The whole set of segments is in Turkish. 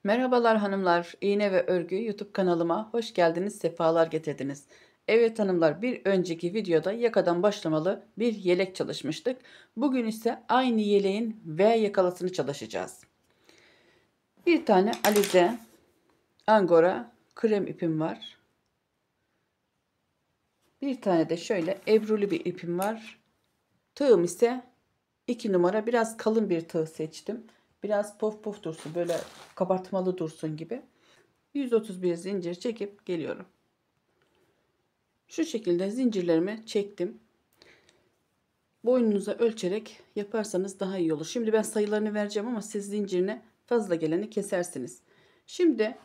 Merhabalar hanımlar, İğne ve Örgü YouTube kanalıma hoş geldiniz, sefalar getirdiniz. Evet hanımlar, bir önceki videoda yakadan başlamalı bir yelek çalışmıştık. Bugün ise aynı yeleğin V yakalısını çalışacağız. Bir tane alize, angora, krem ipim var. Bir tane de şöyle ebrulu bir ipim var. Tığım ise 2 numara, biraz kalın bir tığ seçtim. Biraz pof pof dursun, böyle kabartmalı dursun gibi. 131 zincir çekip geliyorum. Şu şekilde zincirlerimi çektim. Boynunuza ölçerek yaparsanız daha iyi olur. Şimdi ben sayılarını vereceğim ama siz zincirine fazla geleni kesersiniz. Şimdi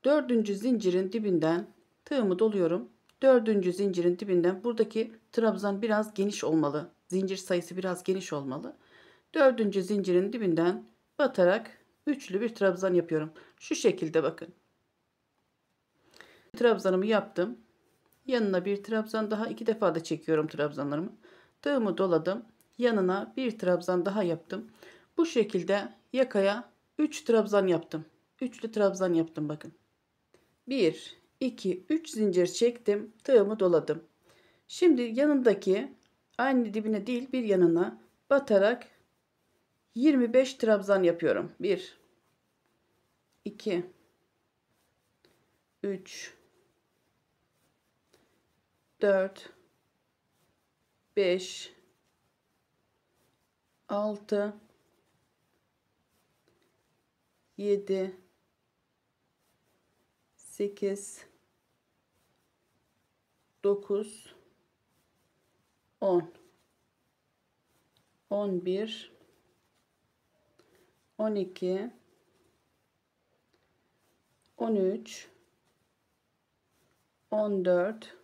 dördüncü zincirin dibinden tığımı doluyorum. Dördüncü zincirin dibinden buradaki trabzan biraz geniş olmalı. Zincir sayısı biraz geniş olmalı. Dördüncü zincirin dibinden batarak üçlü bir trabzan yapıyorum. Şu şekilde bakın. Trabzanımı yaptım. Yanına bir trabzan daha, 2 defa da çekiyorum trabzanlarımı. Tığımı doladım. Yanına bir trabzan daha yaptım. Bu şekilde yakaya 3 trabzan yaptım. Üçlü trabzan yaptım bakın. 1 2 3 zincir çektim. Tığımı doladım. Şimdi yanındaki aynı dibine değil, bir yanına batarak 25 trabzan yapıyorum. 1 2 3 4 5 6 7 8 9 10 11 12 13 14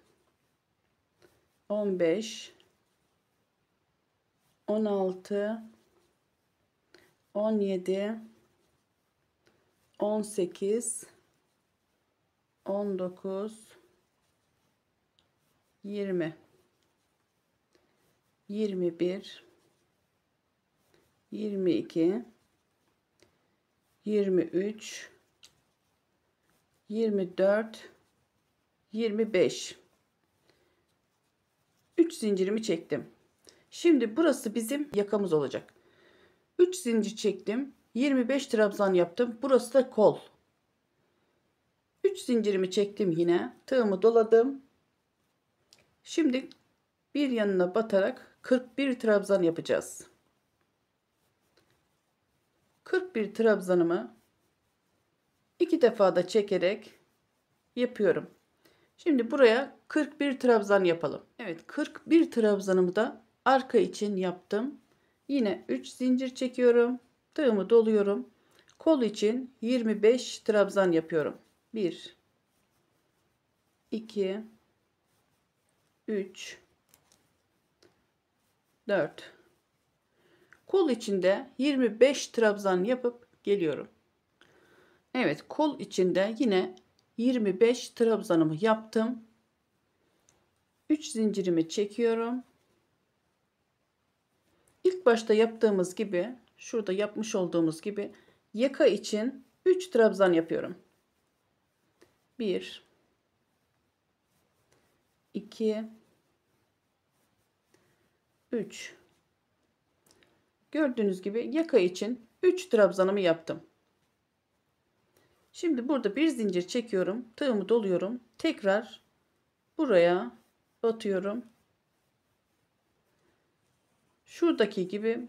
15 16 17 18 19 20 21 22 23 24 25. 3 zincirimi çektim. Şimdi burası bizim yakamız olacak. 3 zincir çektim. 25 trabzan yaptım. Burası da kol. 3 zincirimi çektim yine. Tığımı doladım. Şimdi bir yanına batarak 41 trabzan yapacağız. 41 trabzanımı 2 defa da çekerek yapıyorum. Şimdi buraya 41 trabzan yapalım. Evet, 41 trabzanımı da arka için yaptım. Yine 3 zincir çekiyorum. Tığımı doluyorum. Kol için 25 trabzan yapıyorum. 1 2 3 4. Kol içinde 25 trabzan yapıp geliyorum. Evet, kol içinde yine 25 trabzanımı yaptım. 3 zincirimi çekiyorum. İlk başta yaptığımız gibi, şurada yapmış olduğumuz gibi yaka için 3 trabzan yapıyorum. 1 2 3. Gördüğünüz gibi yaka için 3 trabzanımı yaptım. Şimdi burada bir zincir çekiyorum. Tığımı doluyorum. Tekrar buraya batıyorum. Şuradaki gibi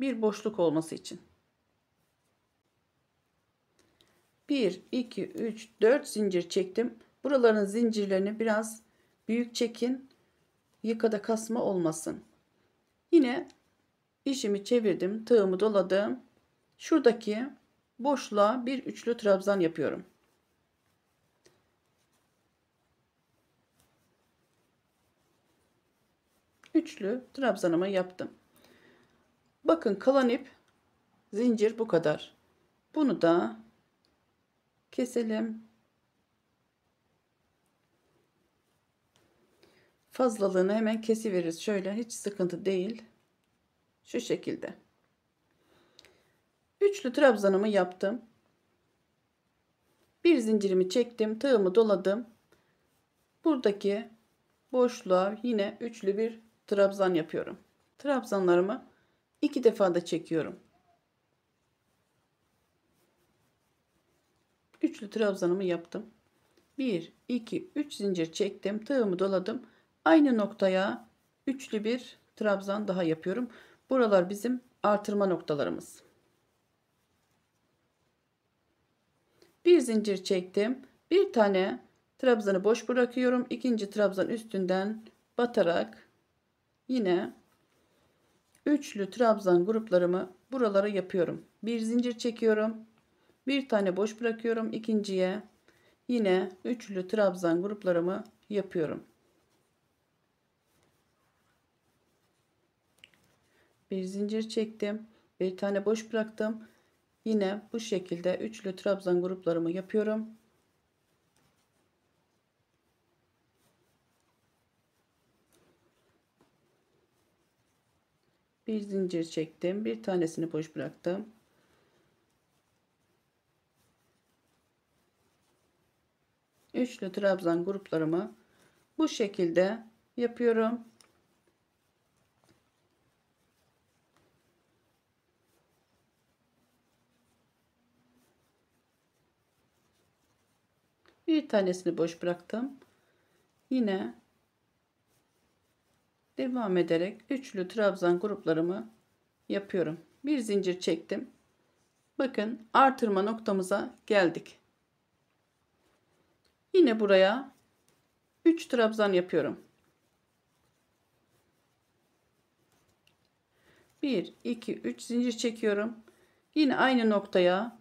bir boşluk olması için. 1 2 3 4 zincir çektim. Buraların zincirlerini biraz büyük çekin. Yakada kasma olmasın. Yine işimi çevirdim. Tığımı doladım. Şuradaki boşluğa bir üçlü trabzan yapıyorum. Üçlü trabzanımı yaptım. Bakın, kalan ip zincir bu kadar. Bunu da keselim. Fazlalığını hemen kesiveririz. Şöyle, hiç sıkıntı değil. Şu şekilde. Üçlü trabzanımı yaptım. Bir zincirimi çektim, tığımı doladım. Buradaki boşluğa yine üçlü bir trabzan yapıyorum. Trabzanlarımı 2 defa da çekiyorum. Üçlü trabzanımı yaptım. 1 2 3 zincir çektim, tığımı doladım. Aynı noktaya üçlü bir trabzan daha yapıyorum. Buralar bizim artırma noktalarımız. Bir zincir çektim. Bir tane trabzanı boş bırakıyorum. İkinci trabzan üstünden batarak yine üçlü trabzan gruplarımı buralara yapıyorum. Bir zincir çekiyorum. Bir tane boş bırakıyorum. İkinciye yine üçlü trabzan gruplarımı yapıyorum. Bir zincir çektim. Bir tane boş bıraktım. Yine bu şekilde üçlü trabzan gruplarımı yapıyorum. Bir zincir çektim. Bir tanesini boş bıraktım. Üçlü trabzan gruplarımı bu şekilde yapıyorum. Bir tanesini boş bıraktım. Yine devam ederek üçlü trabzan gruplarımı yapıyorum. Bir zincir çektim. Bakın artırma noktamıza geldik. Yine buraya 3 trabzan yapıyorum. 1 2 3 zincir çekiyorum. Yine aynı noktaya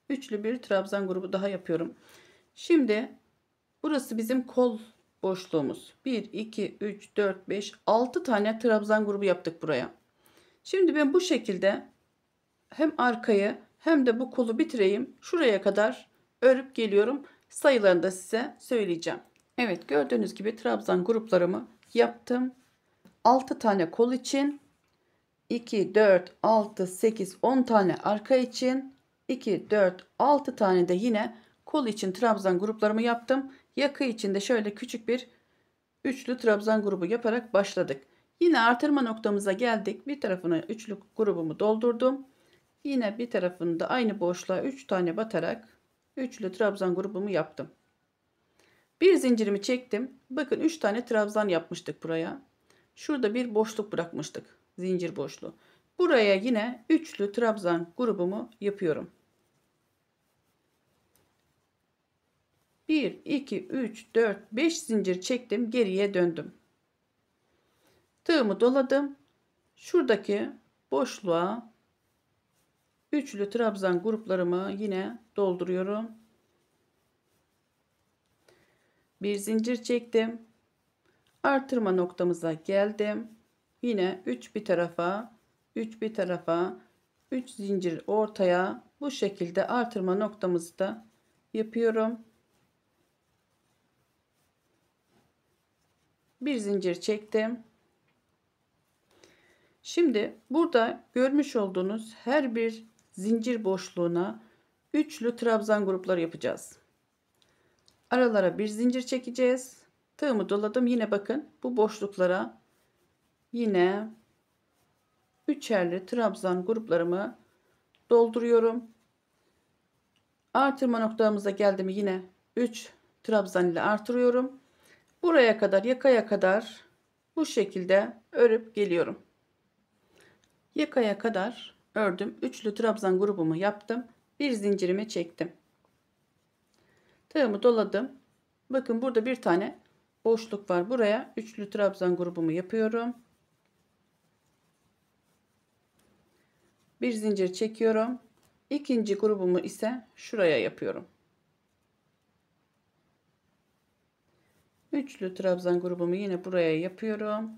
üçlü bir trabzan grubu daha yapıyorum. Şimdi burası bizim kol boşluğumuz. 1 2 3 4 5 6 tane trabzan grubu yaptık buraya. Şimdi ben bu şekilde hem arkayı hem de bu kolu bitireyim. Şuraya kadar örüp geliyorum. Sayılarını da size söyleyeceğim. Evet, gördüğünüz gibi trabzan gruplarımı yaptım. 6 tane kol için, 2 4 6 8 10 tane arka için, 2 4 6 tane de yine kol için trabzan gruplarımı yaptım. Yaka için de şöyle küçük bir üçlü trabzan grubu yaparak başladık. Yine artırma noktamıza geldik. Bir tarafına üçlü grubumu doldurdum. Yine bir tarafını da aynı boşluğa 3 tane batarak üçlü trabzan grubumu yaptım. Bir zincirimi çektim. Bakın 3 tane trabzan yapmıştık buraya. Şurada bir boşluk bırakmıştık. Zincir boşluğu. Buraya yine üçlü trabzan grubumu yapıyorum. 1 2 3 4 5 zincir çektim, geriye döndüm. Tığımı doladım. Şuradaki boşluğa üçlü trabzan gruplarımı yine dolduruyorum. Bir zincir çektim. Artırma noktamıza geldim. Yine 3 bir tarafa, 3 bir tarafa, 3 zincir ortaya, bu şekilde artırma noktamızı da yapıyorum. Bir zincir çektim. Şimdi burada görmüş olduğunuz her bir zincir boşluğuna üçlü trabzan grupları yapacağız. Aralara bir zincir çekeceğiz. Tığımı doladım. Yine bakın bu boşluklara yine üçerli trabzan gruplarımı dolduruyorum. Artırma noktamıza geldim, yine 3 trabzan ile artırıyorum. Buraya kadar, yakaya kadar bu şekilde örüp geliyorum. Yakaya kadar ördüm. Üçlü trabzan grubumu yaptım. Bir zincirimi çektim. Tığımı doladım. Bakın burada bir tane boşluk var. Buraya üçlü trabzan grubumu yapıyorum. Bir zincir çekiyorum. İkinci grubumu ise şuraya yapıyorum. Üçlü trabzan grubumu yine buraya yapıyorum.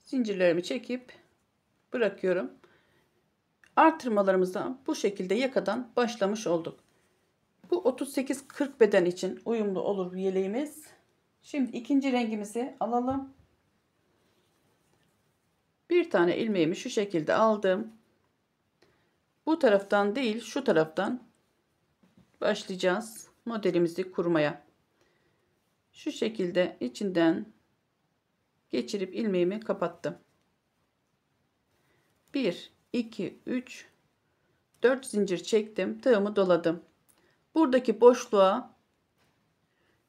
Zincirlerimi çekip bırakıyorum. Artırmalarımızda bu şekilde yakadan başlamış olduk. Bu 38-40 beden için uyumlu olur bir yeleğimiz. Şimdi ikinci rengimizi alalım. Bir tane ilmeğimi şu şekilde aldım. Bu taraftan değil, şu taraftan başlayacağız modelimizi kurmaya. Şu şekilde içinden geçirip ilmeğimi kapattım. 1 2 3 4 zincir çektim, tığımı doladım. Buradaki boşluğa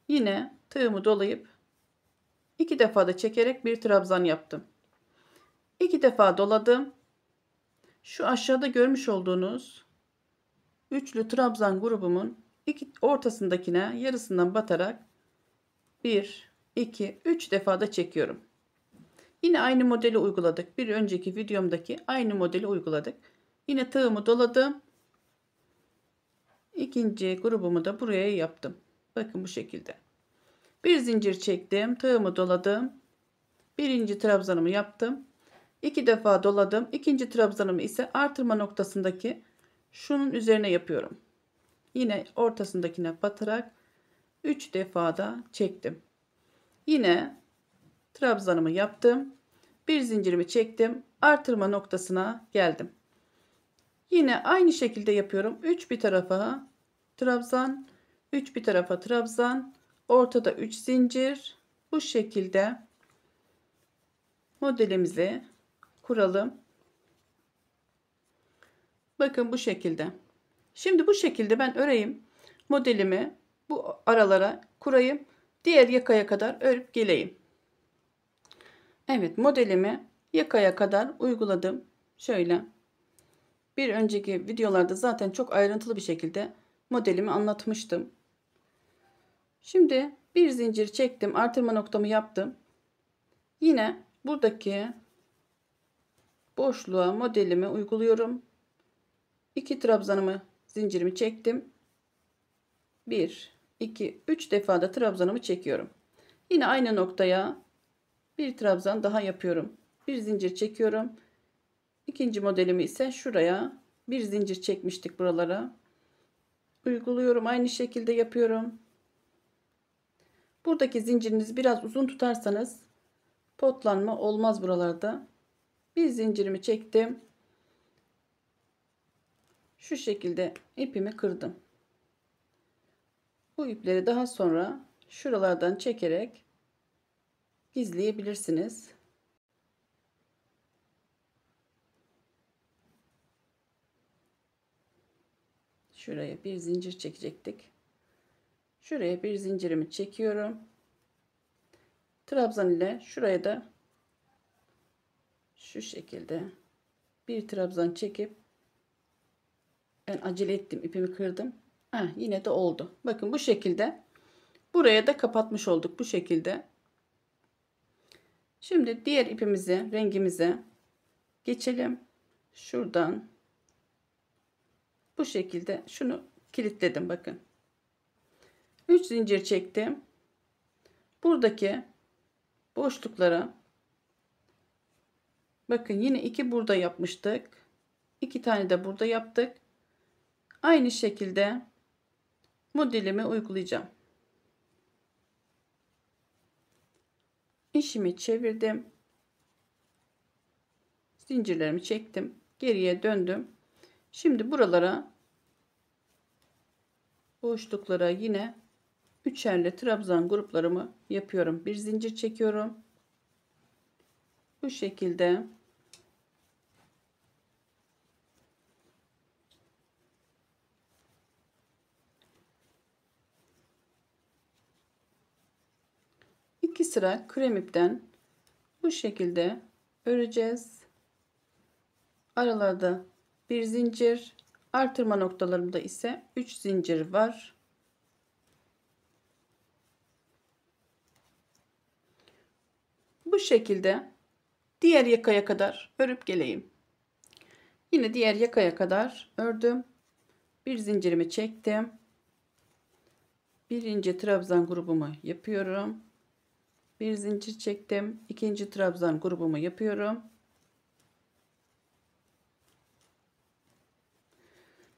yine tığımı dolayıp 2 defa da çekerek bir trabzan yaptım. 2 defa doladım. Şu aşağıda görmüş olduğunuz üçlü trabzan grubumun ortasındakine yarısından batarak 1 2 3 defa da çekiyorum. Yine aynı modeli uyguladık. Bir önceki videomdaki aynı modeli uyguladık. Yine tığımı doladım. İkinci grubumu da buraya yaptım. Bakın bu şekilde. Bir zincir çektim. Tığımı doladım. Birinci trabzanımı yaptım. 2 defa doladım. İkinci trabzanımı ise artırma noktasındaki şunun üzerine yapıyorum. Yine ortasındakine batarak 3 defa da çektim. Yine trabzanımı yaptım. Bir zincirimi çektim. Artırma noktasına geldim. Yine aynı şekilde yapıyorum. 3 bir tarafa trabzan, 3 bir tarafa trabzan, ortada 3 zincir. Bu şekilde modelimizi kuralım. Bakın bu şekilde. Şimdi bu şekilde ben öreyim. Modelimi bu aralara kurayım. Diğer yakaya kadar örüp geleyim. Evet, modelimi yakaya kadar uyguladım. Şöyle. Bir önceki videolarda zaten çok ayrıntılı bir şekilde modelimi anlatmıştım. Şimdi bir zincir çektim. Artırma noktamı yaptım. Yine buradaki boşluğa modelimi uyguluyorum. 2 trabzanımı, zincirimi çektim. 1 2 3 defa da trabzanımı çekiyorum. Yine aynı noktaya bir trabzan daha yapıyorum. Bir zincir çekiyorum. İkinci modelimi ise şuraya bir zincir çekmiştik buralara. Uyguluyorum. Aynı şekilde yapıyorum. Buradaki zincirinizi biraz uzun tutarsanız potlanma olmaz buralarda. Bir zincirimi çektim. Şu şekilde ipimi kırdım. Bu ipleri daha sonra şuralardan çekerek gizleyebilirsiniz. Şuraya bir zincir çekecektik. Şuraya bir zincirimi çekiyorum. Trabzan ile şuraya da şu şekilde bir trabzan çekip ben acele ettim, ipimi kırdım. Yine de oldu. Bakın bu şekilde buraya da kapatmış olduk bu şekilde. Şimdi diğer ipimize, rengimize geçelim. Şuradan bu şekilde şunu kilitledim bakın. 3 zincir çektim. Buradaki boşluklara bakın, yine 2 burada yapmıştık. 2 tane de burada yaptık. Aynı şekilde modelimi uygulayacağım. İşimi çevirdim. Zincirlerimi çektim. Geriye döndüm. Şimdi buralara, boşluklara yine üçerli trabzan gruplarımı yapıyorum. Bir zincir çekiyorum. Bu şekilde iki sıra krem ipten bu şekilde öreceğiz. Aralarda bir zincir, artırma noktalarımda ise 3 zincir var. Bu şekilde diğer yakaya kadar örüp geleyim. Yine diğer yakaya kadar ördüm. Bir zincirimi çektim. Birinci trabzan grubumu yapıyorum. Bir zincir çektim. İkinci trabzan grubumu yapıyorum.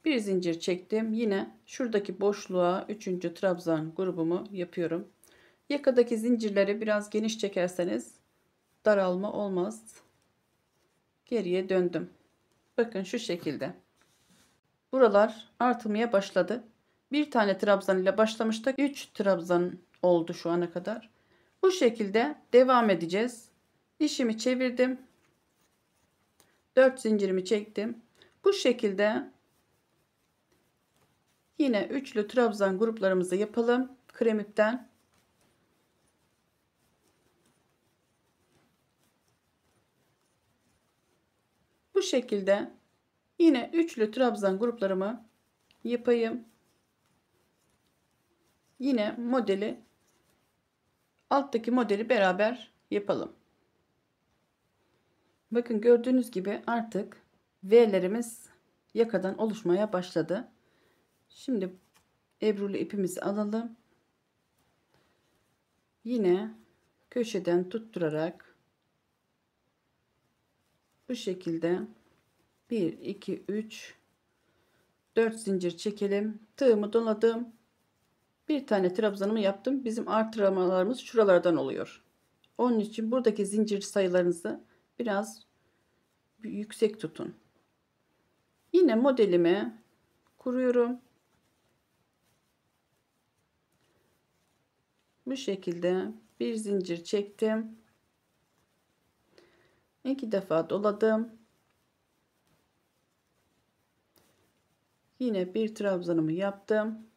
Bir zincir çektim. Yine şuradaki boşluğa üçüncü trabzan grubumu yapıyorum. Yakadaki zincirleri biraz geniş çekerseniz daralma olmaz. Geriye döndüm. Bakın şu şekilde. Buralar artırmaya başladı. Bir tane trabzan ile başlamıştık. 3 trabzan oldu şu ana kadar. Bu şekilde devam edeceğiz. İşimi çevirdim. 4 zincirimi çektim. Bu şekilde yine üçlü trabzan gruplarımızı yapalım. Krem ipten. Bu şekilde yine üçlü trabzan gruplarımı yapayım. Yine modeli, alttaki modeli beraber yapalım. Bakın gördüğünüz gibi artık V'lerimiz yakadan oluşmaya başladı. Şimdi ebrulu ipimizi alalım. Yine köşeden tutturarak bu şekilde 1 2 3 4 zincir çekelim. Tığımı doladım. Bir tane trabzanımı yaptım. Bizim artırmalarımız şuralardan oluyor. Onun için buradaki zincir sayılarınızı biraz yüksek tutun. Yine modelimi kuruyorum. Bu şekilde bir zincir çektim. 2 defa doladım. Yine bir trabzanımı yaptım.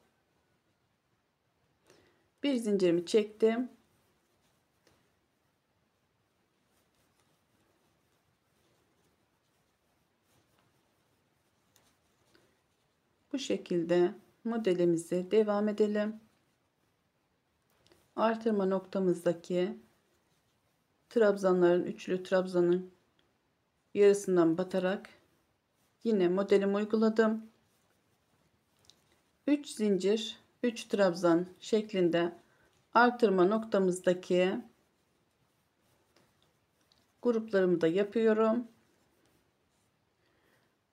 Bir zincirimi çektim. Bu şekilde modelimize devam edelim. Artırma noktamızdaki trabzanların, üçlü trabzanın yarısından batarak yine modelimi uyguladım. 3 zincir 3 trabzan şeklinde artırma noktamızdaki gruplarımı da yapıyorum.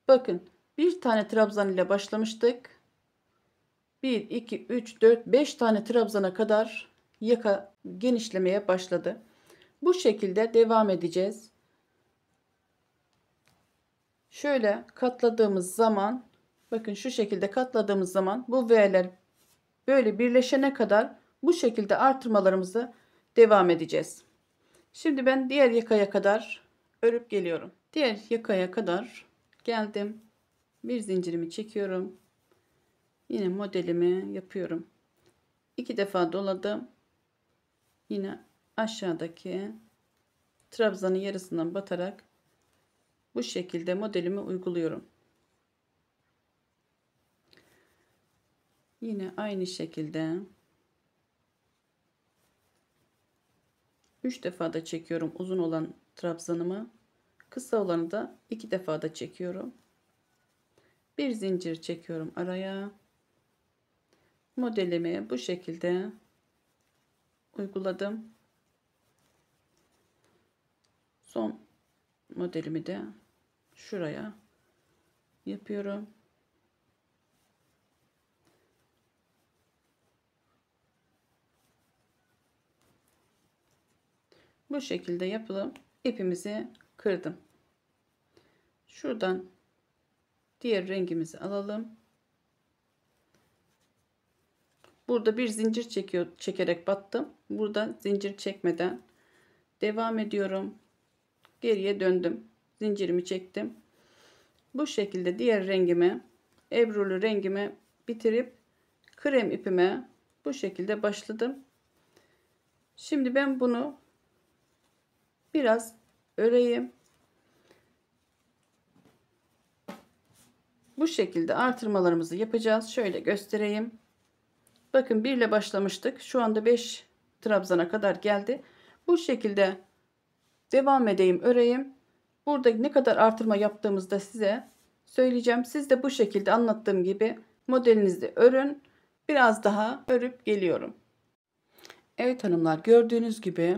Bakın bir tane trabzan ile başlamıştık. 1 2 3 4 5 tane trabzana kadar yaka genişlemeye başladı. Bu şekilde devam edeceğiz. Şöyle katladığımız zaman, bakın şu şekilde katladığımız zaman bu V'ler böyle birleşene kadar bu şekilde artırmalarımızı devam edeceğiz. Şimdi ben diğer yakaya kadar örüp geliyorum. Diğer yakaya kadar geldim. Bir zincirimi çekiyorum. Yine modelimi yapıyorum. 2 defa doladım. Yine aşağıdaki trabzanın yarısından batarak bu şekilde modelimi uyguluyorum. Yine aynı şekilde 3 defa da çekiyorum uzun olan trabzanımı. Kısa olanı da 2 defa da çekiyorum. Bir zincir çekiyorum araya. Modelimi bu şekilde uyguladım. Son modelimi de şuraya yapıyorum. Bu şekilde yapılıp ipimizi kırdım. Şuradan diğer rengimizi alalım. Burada bir zincir çekerek battım. Burada zincir çekmeden devam ediyorum. Geriye döndüm. Zincirimi çektim. Bu şekilde diğer rengimi, ebrulu rengimi bitirip krem ipime bu şekilde başladım. Şimdi ben bunu biraz öreyim. Bu şekilde artırmalarımızı yapacağız. Şöyle göstereyim. Bakın 1 ile başlamıştık. Şu anda 5 trabzana kadar geldi. Bu şekilde devam edeyim, öreyim. Burada ne kadar artırma yaptığımızda size söyleyeceğim. Siz de bu şekilde anlattığım gibi modelinizi örün. Biraz daha örüp geliyorum. Evet hanımlar, gördüğünüz gibi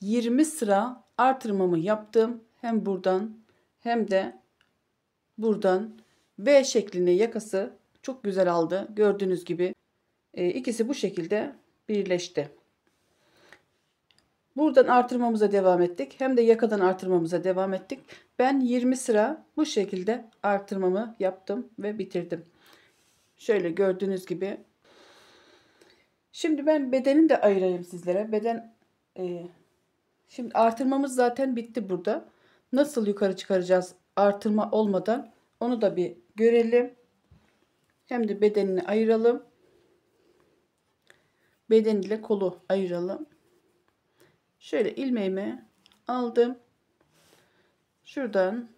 20 sıra artırmamı yaptım. Hem buradan hem de buradan. V şeklinde yakası çok güzel aldı. Gördüğünüz gibi ikisi bu şekilde birleşti. Buradan artırmamıza devam ettik. Hem de yakadan artırmamıza devam ettik. Ben 20 sıra bu şekilde artırmamı yaptım ve bitirdim. Şöyle gördüğünüz gibi. Şimdi ben bedenini de ayırayım sizlere. Şimdi artırmamız zaten bitti burada. Nasıl yukarı çıkaracağız artırma olmadan onu da bir görelim. Hem de bedenini ayıralım. Beden ile kolu ayıralım. Şöyle ilmeğimi aldım. Şuradan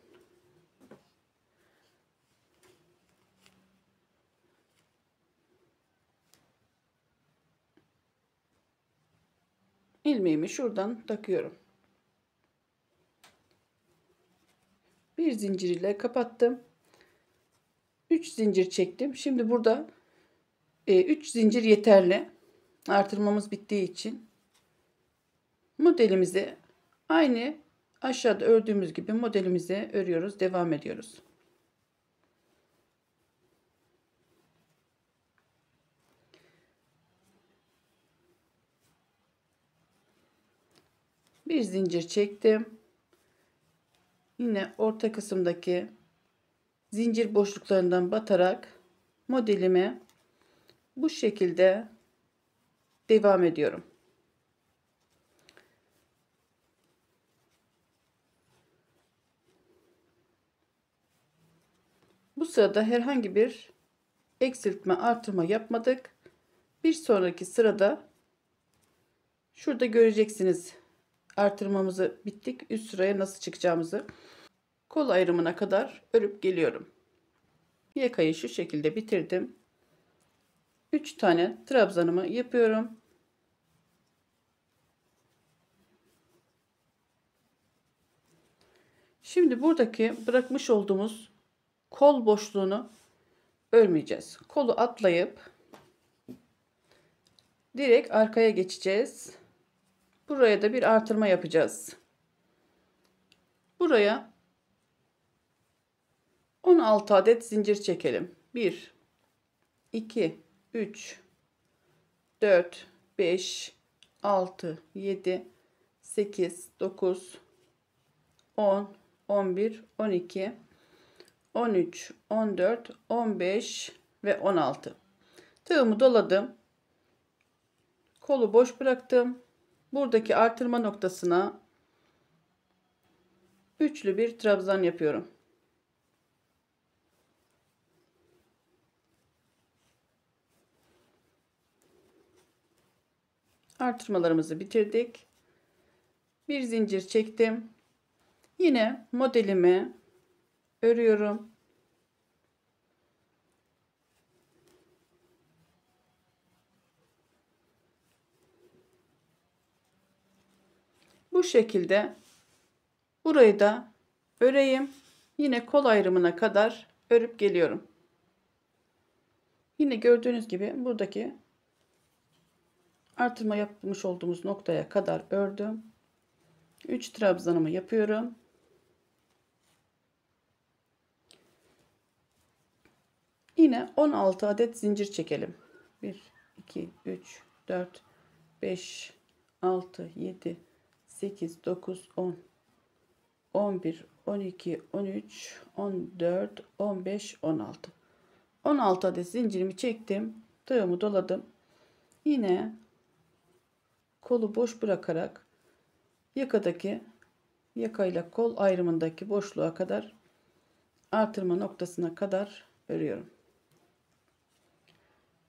ilmeğimi şuradan takıyorum. Bir zincir ile kapattım. 3 zincir çektim. Şimdi burada 3 zincir yeterli. Artırmamız bittiği için modelimizi aynı aşağıda ördüğümüz gibi modelimizi örüyoruz. Devam ediyoruz. Bir zincir çektim. Yine orta kısımdaki zincir boşluklarından batarak modelime bu şekilde devam ediyorum. Bu sırada herhangi bir eksiltme artırma yapmadık. Bir sonraki sırada şurada göreceksiniz artırmamızı bittik. Üst sıraya nasıl çıkacağımızı. Kol ayrımına kadar örüp geliyorum. Yakayı şu şekilde bitirdim. 3 tane trabzanımı yapıyorum. Şimdi buradaki bırakmış olduğumuz kol boşluğunu örmeyeceğiz. Kolu atlayıp direkt arkaya geçeceğiz. Buraya da bir artırma yapacağız. Buraya 16 adet zincir çekelim. 1 2 3 4 5 6 7 8 9 10 11 12 13 14 15 ve 16. Tığımı doladım. Kolu boş bıraktım. Buradaki artırma noktasına üçlü bir trabzan yapıyorum. Artırmalarımızı bitirdik. Bir zincir çektim. Yine modelimi örüyorum. Bu şekilde burayı da öreyim. Yine kol ayrımına kadar örüp geliyorum. Yine gördüğünüz gibi buradaki artırma yapmış olduğumuz noktaya kadar ördüm. 3 trabzanımı yapıyorum. Yine 16 adet zincir çekelim. 1 2 3 4 5 6 7 8 9 10 11 12 13 14 15 16 16 adet zincirimi çektim. Tığımı doladım. Yine kolu boş bırakarak yakayla kol ayrımındaki boşluğa kadar artırma noktasına kadar örüyorum.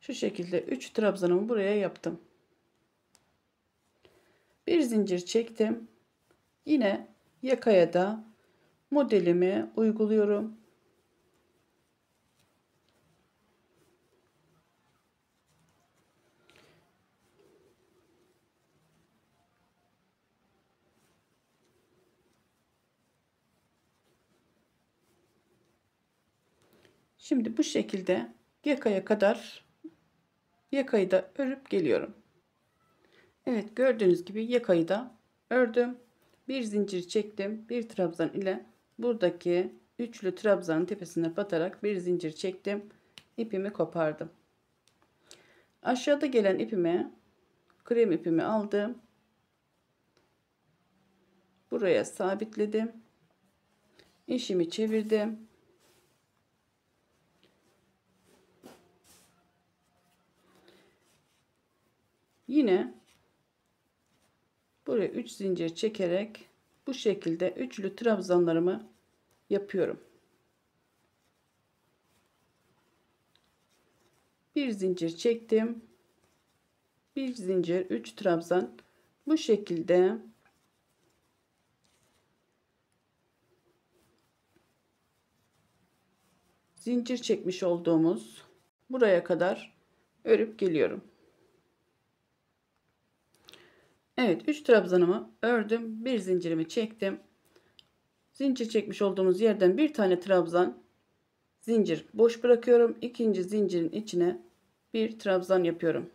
Şu şekilde 3 trabzanımı buraya yaptım. Bir zincir çektim. Yine yakaya da modelimi uyguluyorum. Şimdi bu şekilde yakayı da örüp geliyorum. Evet, gördüğünüz gibi yakayı da ördüm. Bir zincir çektim. Bir trabzan ile buradaki üçlü trabzanın tepesine batarak bir zincir çektim. İpimi kopardım. Aşağıda gelen ipimi, krem ipimi aldım. buraya sabitledim. İşimi çevirdim. Yine buraya 3 zincir çekerek bu şekilde üçlü trabzanlarımı yapıyorum. Bir zincir çektim. Bir zincir, 3 trabzan. Bu şekilde zincir çekmiş olduğumuz buraya kadar örüp geliyorum. Evet, 3 trabzanımı ördüm. Bir zincirimi çektim. Zincir çekmiş olduğumuz yerden bir tane trabzan zincir boş bırakıyorum. İkinci zincirin içine bir trabzan yapıyorum.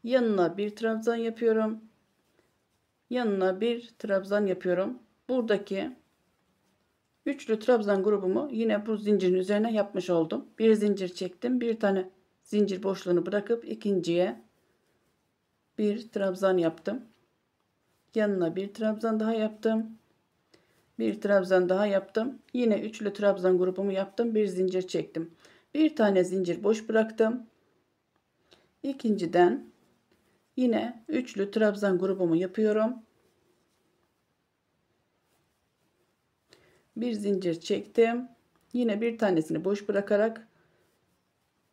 Yanına bir trabzan yapıyorum. Yanına bir trabzan yapıyorum. Buradaki üçlü trabzan grubumu yine bu zincirin üzerine yapmış oldum. Bir zincir çektim. Bir tane zincir boşluğunu bırakıp ikinciye bir trabzan yaptım. Yanına bir trabzan daha yaptım. Bir trabzan daha yaptım. Yine üçlü trabzan grubumu yaptım. Bir zincir çektim. Bir tane zincir boş bıraktım. İkinciden yine üçlü trabzan grubumu yapıyorum. Bir zincir çektim. Yine bir tanesini boş bırakarak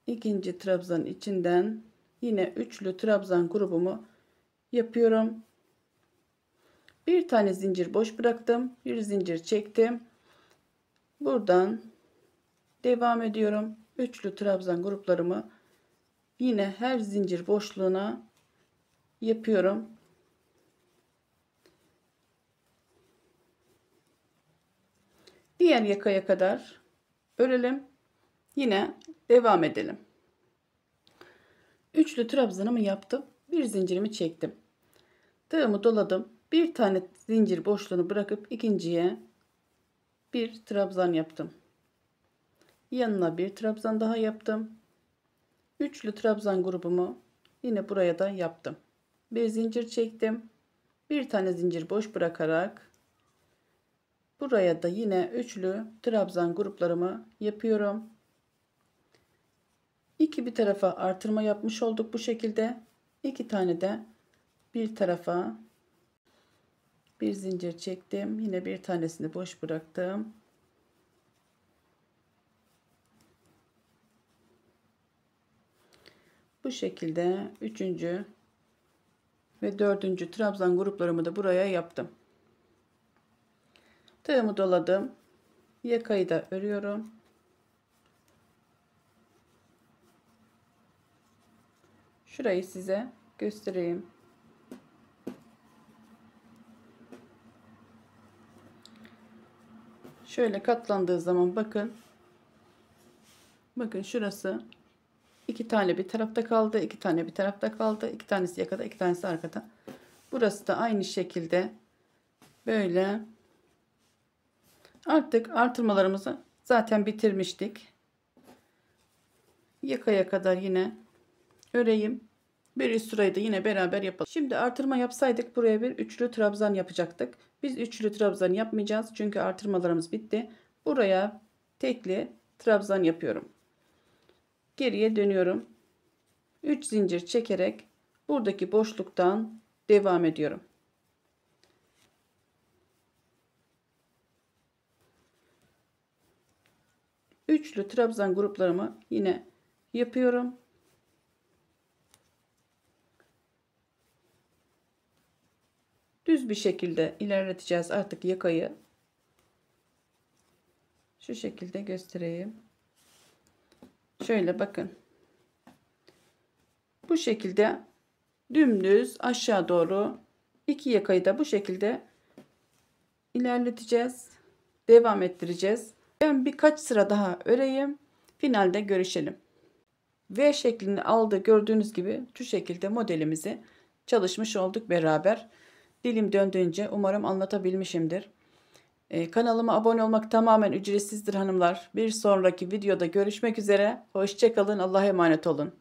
ikinci trabzanın içinden yine üçlü trabzan grubumu yapıyorum. Bir tane zincir boş bıraktım. Bir zincir çektim. Buradan devam ediyorum. Üçlü trabzan gruplarımı yine her zincir boşluğuna yapıyorum. Diğer yakaya kadar örelim. Yine devam edelim. Üçlü trabzanımı yaptım. Bir zincirimi çektim. Tığımı doladım. Bir tane zincir boşluğunu bırakıp ikinciye bir trabzan yaptım. Yanına bir trabzan daha yaptım. Üçlü trabzan grubumu yine buraya da yaptım. Bir zincir çektim. Bir tane zincir boş bırakarak buraya da yine üçlü trabzan gruplarımı yapıyorum. İki bir tarafa artırma yapmış olduk bu şekilde. İki tane de bir tarafa bir zincir çektim. Yine bir tanesini boş bıraktım. Bu şekilde üçüncü ve dördüncü trabzan gruplarımı da buraya yaptım. Tığımı doladım. Yakayı da örüyorum. Şurayı size göstereyim. Şöyle katlandığı zaman bakın. Bakın şurası. İki tane bir tarafta kaldı. İki tane bir tarafta kaldı. İki tanesi yakada, iki tanesi arkada. Burası da aynı şekilde böyle. Artık artırmalarımızı zaten bitirmiştik. Yakaya kadar yine öreyim. Bir üst sırayı da yine beraber yapalım. Şimdi artırma yapsaydık buraya bir üçlü trabzan yapacaktık. Biz üçlü trabzan yapmayacağız. Çünkü artırmalarımız bitti. Buraya tekli trabzan yapıyorum. Geriye dönüyorum. 3 zincir çekerek buradaki boşluktan devam ediyorum. Üçlü trabzan gruplarımı yine yapıyorum. Düz bir şekilde ilerleteceğiz artık yakayı. Şu şekilde göstereyim. Şöyle bakın. Bu şekilde dümdüz aşağı doğru iki yakayı da bu şekilde ilerleteceğiz. Devam ettireceğiz. Ben birkaç sıra daha öreyim. Finalde görüşelim. V şeklini aldı. Gördüğünüz gibi şu şekilde modelimizi çalışmış olduk beraber. Dilim döndüğünce umarım anlatabilmişimdir. Kanalıma abone olmak tamamen ücretsizdir hanımlar. Bir sonraki videoda görüşmek üzere. Hoşça kalın. Allah'a emanet olun.